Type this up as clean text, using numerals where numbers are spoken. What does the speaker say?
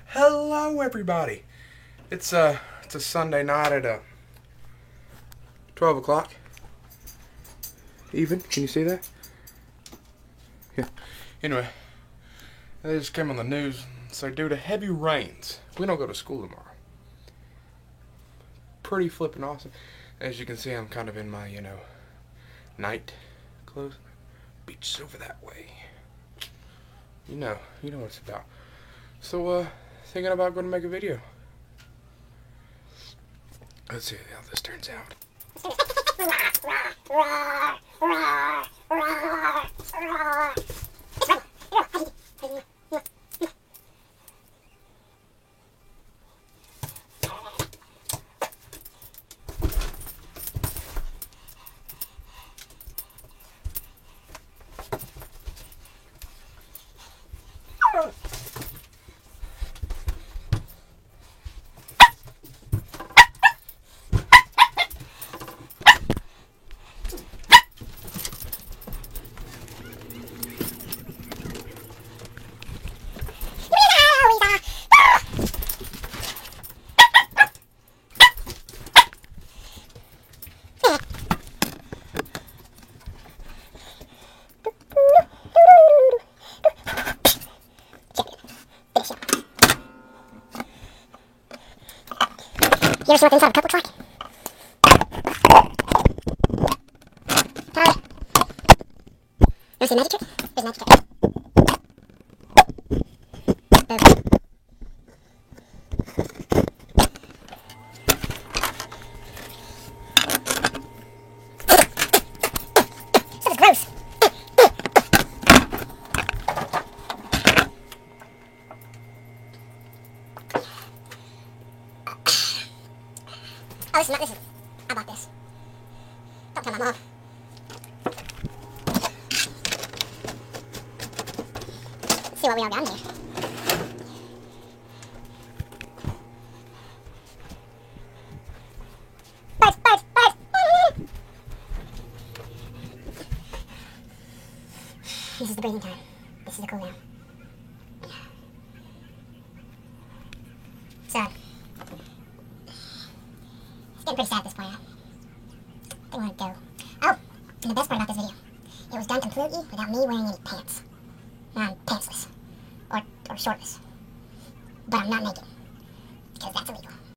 Hello, everybody. It's a Sunday night at 12 o'clock. Even, can you see that? Yeah. Anyway, they just came on the news. So due to heavy rains, we don't go to school tomorrow. Pretty flippin' awesome. As you can see, I'm kind of in my, night clothes. Beach's over that way. You know what it's about. So, thinking about going to make a video. Let's see how this turns out. You ever seen what the inside of a cup looks like? Tyler? You ever seen a magic trick? There's a magic trick. Boom. This is gross. Oh, this is, I bought this. Don't tell my mom. Let's see what we all got in here. Birds, birds, birds! This is the breathing time. This is the cool down. So, it's getting pretty sad at this point. I think I want to go. Oh, and the best part about this video, it was done completely without me wearing any pants. Now I'm pantsless. Or shortless. But I'm not naked.